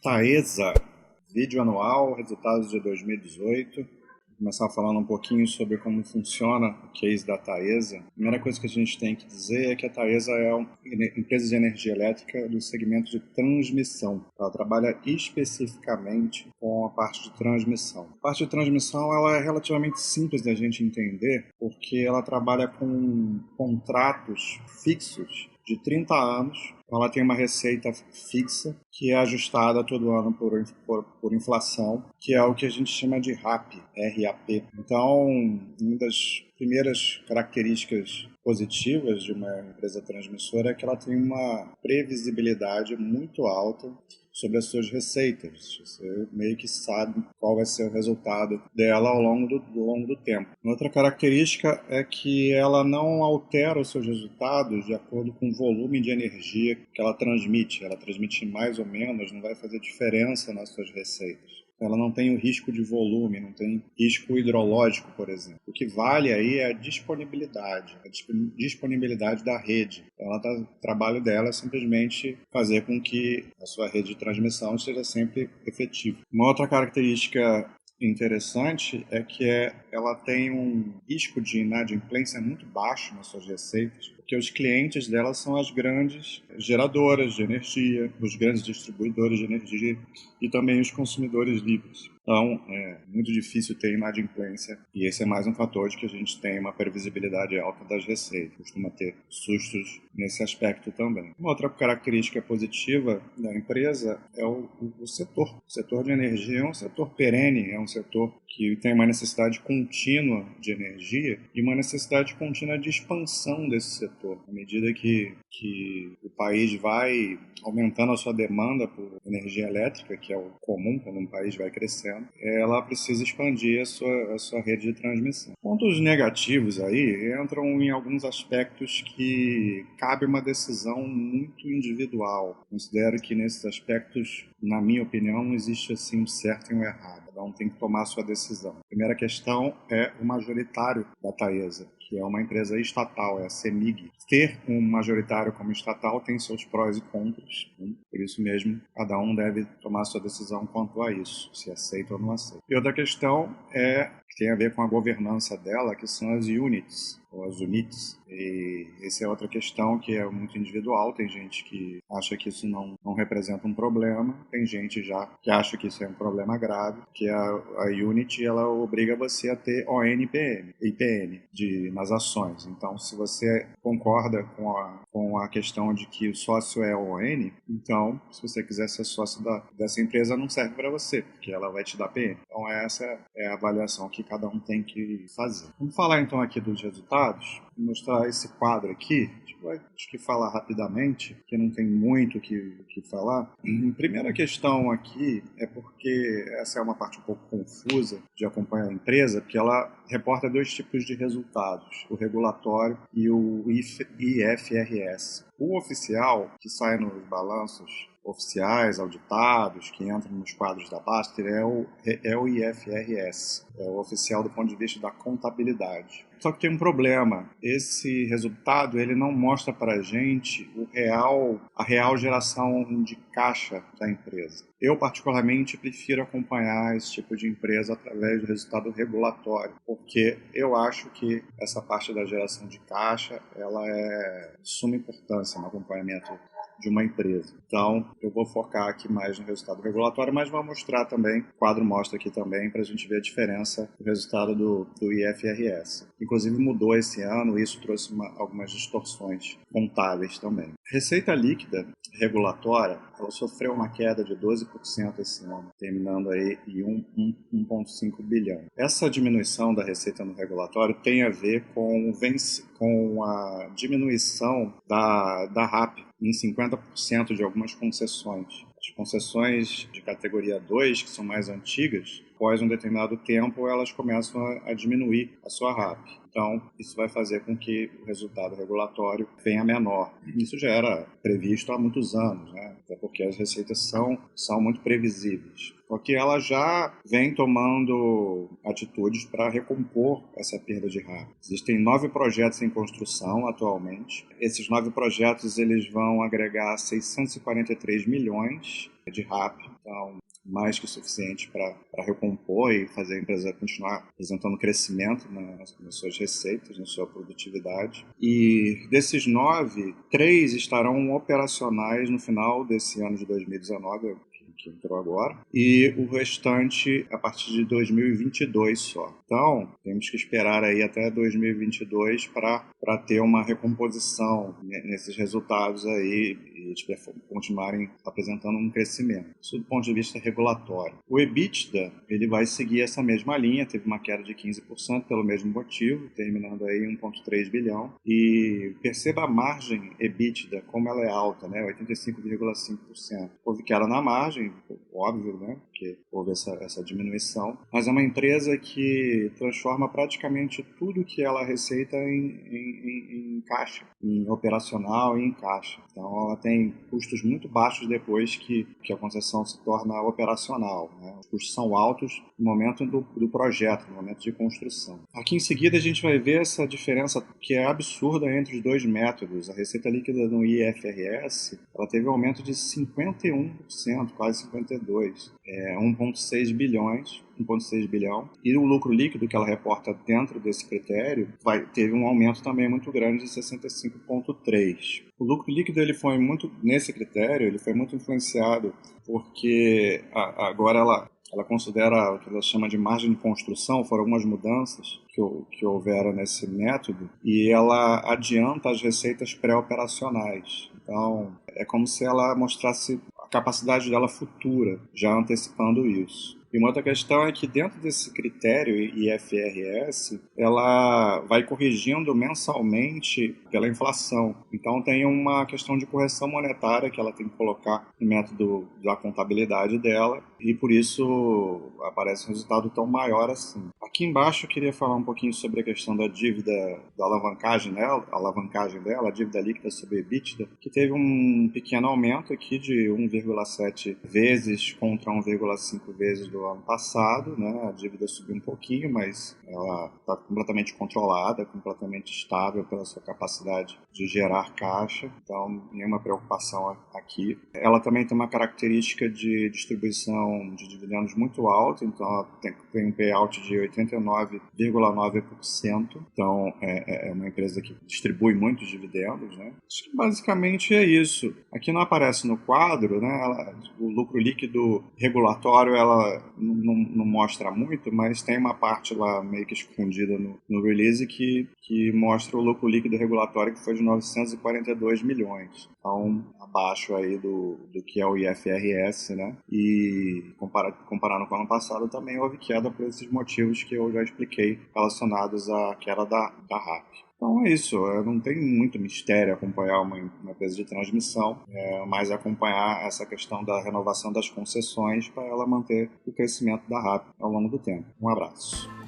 Taesa, vídeo anual, resultados de 2018. Vou começar falando um pouquinho sobre como funciona o case da Taesa. A primeira coisa que a gente tem que dizer é que a Taesa é uma empresa de energia elétrica do segmento de transmissão. Ela trabalha especificamente com a parte de transmissão. A parte de transmissão ela é relativamente simples da gente entender, porque ela trabalha com contratos fixos de 30 anos. Ela tem uma receita fixa que é ajustada todo ano por inflação, que é o que a gente chama de RAP, RAP. Então, uma das primeiras características positivas de uma empresa transmissora é que ela tem uma previsibilidade muito alta sobre as suas receitas. Você meio que sabe qual vai ser o resultado dela ao longo do tempo. Outra característica é que ela não altera os seus resultados de acordo com o volume de energia que ela transmite. Ela transmite mais ou menos, não vai fazer diferença nas suas receitas. Ela não tem o risco de volume, não tem risco hidrológico, por exemplo. O que vale aí é a disponibilidade da rede. O trabalho dela é simplesmente fazer com que a sua rede de transmissão seja sempre efetiva. Uma outra característica interessante é que ela tem um risco de inadimplência muito baixo nas suas receitas, porque os clientes dela são as grandes geradoras de energia, os grandes distribuidores de energia e também os consumidores livres. Então, é muito difícil ter inadimplência e esse é mais um fator de que a gente tem uma previsibilidade alta das receitas. Costuma ter sustos nesse aspecto também. Uma outra característica positiva da empresa é o setor. O setor de energia é um setor perene, é um setor que tem uma necessidade contínua de energia e uma necessidade contínua de expansão desse setor. À medida que o país vai aumentando a sua demanda por energia elétrica, que é o comum quando um país vai crescendo, ela precisa expandir a sua rede de transmissão. Pontos negativos aí entram em alguns aspectos que cabe uma decisão muito individual. Considero que nesses aspectos, na minha opinião, não existe assim um certo e um errado. Cada um tem que tomar a sua decisão. A primeira questão é o majoritário da Taesa, que é uma empresa estatal, é a CEMIG. Ter um majoritário como estatal tem seus prós e contras, né? Por isso mesmo, cada um deve tomar sua decisão quanto a isso, se aceita ou não aceita. E outra questão que tem a ver com a governança dela, que são as units, ou as UNITs. E essa é outra questão que é muito individual. Tem gente que acha que isso não representa um problema, tem gente já que acha que isso é um problema grave, que a unit ela obriga você a ter ONPM, IPN nas ações. Então, se você concorda com a questão de que o sócio é ON, então, se você quiser ser sócio dessa empresa, não serve para você, porque ela vai te dar PN. Então, essa é a avaliação que cada um tem que fazer. Vamos falar então aqui dos resultados. Vou mostrar esse quadro aqui. A gente vai falar rapidamente, porque não tem muito o que falar. A primeira questão aqui é porque essa é uma parte um pouco confusa de acompanhar a empresa, porque ela reporta dois tipos de resultados, o regulatório e o IFRS. O oficial, que sai nos balanços oficiais, auditados, que entram nos quadros da Baster, é o IFRS, é o oficial do ponto de vista da contabilidade. Só que tem um problema, esse resultado ele não mostra para a gente a real geração de caixa da empresa. Eu, particularmente, prefiro acompanhar esse tipo de empresa através do resultado regulatório, porque eu acho que essa parte da geração de caixa ela é de suma importância no acompanhamento de uma empresa. Então, eu vou focar aqui mais no resultado regulatório, mas vou mostrar também, o quadro mostra aqui também, para a gente ver a diferença do resultado do IFRS. Inclusive, mudou esse ano e isso trouxe algumas distorções contábeis também. Receita líquida regulatória, ela sofreu uma queda de 12% esse ano, terminando aí em 1,5 bilhão. Essa diminuição da receita no regulatório tem a ver com a diminuição da RAP em 50% de algumas concessões. As concessões de categoria 2, que são mais antigas, após um determinado tempo, elas começam a diminuir a sua RAP. Então, isso vai fazer com que o resultado regulatório venha menor. Isso já era previsto há muitos anos, né? Até porque as receitas são muito previsíveis. Porque ela já vem tomando atitudes para recompor essa perda de RAP. Existem 9 projetos em construção atualmente. Esses 9 projetos eles vão agregar 643 milhões de RAP. Então, mais que suficiente para recompor e fazer a empresa continuar apresentando crescimento nas suas receitas, na sua produtividade. E desses 9, 3 estarão operacionais no final desse ano de 2019, que entrou agora, e o restante a partir de 2022 só. Então, temos que esperar aí até 2022 para ter uma recomposição nesses resultados aí e continuarem apresentando um crescimento. Isso do ponto de vista regulatório. O EBITDA, ele vai seguir essa mesma linha, teve uma queda de 15% pelo mesmo motivo, terminando aí em 1,3 bilhão. E perceba a margem EBITDA, como ela é alta, né? 85,5%. Houve queda na margem, óbvio, né? Porque houve essa diminuição, mas é uma empresa que transforma praticamente tudo que ela receita em caixa, em operacional e em caixa. Então ela tem custos muito baixos depois que a concessão se torna operacional, né? Os custos são altos no momento do projeto, no momento de construção. Aqui em seguida a gente vai ver essa diferença que é absurda entre os dois métodos. A receita líquida no IFRS, ela teve um aumento de 51%, quase 52%. 1,6 bilhões, 1,6 bilhão. E o lucro líquido que ela reporta dentro desse critério teve um aumento também muito grande de 65,3. O lucro líquido ele foi muito nesse critério, ele foi muito influenciado porque agora ela considera o que ela chama de margem de construção, foram algumas mudanças que houveram nesse método, e ela adianta as receitas pré-operacionais. Então, é como se ela mostrasse a capacidade dela futura, já antecipando isso. E uma outra questão é que dentro desse critério IFRS, ela vai corrigindo mensalmente pela inflação. Então tem uma questão de correção monetária que ela tem que colocar no método da contabilidade dela, e por isso aparece um resultado tão maior assim. Aqui embaixo eu queria falar um pouquinho sobre a questão da dívida, da alavancagem dela, a dívida líquida sobre EBITDA, que teve um pequeno aumento aqui de 1,7 vezes contra 1,5 vezes do ano passado, né? A dívida subiu um pouquinho, mas ela está completamente controlada, completamente estável pela sua capacidade de gerar caixa, então nenhuma preocupação aqui. Ela também tem uma característica de distribuição de dividendos muito alta, então ela tem um payout de 89,9%, então é uma empresa que distribui muitos dividendos, né? Acho que basicamente é isso. Aqui não aparece no quadro, né? O lucro líquido regulatório ela não mostra muito, mas tem uma parte lá meio que escondida no release que mostra o lucro líquido regulatório, que foi de 942 milhões. Então, abaixo aí do que é o IFRS, né? E comparando com o ano passado, também houve queda por esses motivos que eu já expliquei, relacionados à queda da RAP. Então é isso, não tem muito mistério acompanhar uma empresa de transmissão, mas acompanhar essa questão da renovação das concessões para ela manter o crescimento da RAP ao longo do tempo. Um abraço.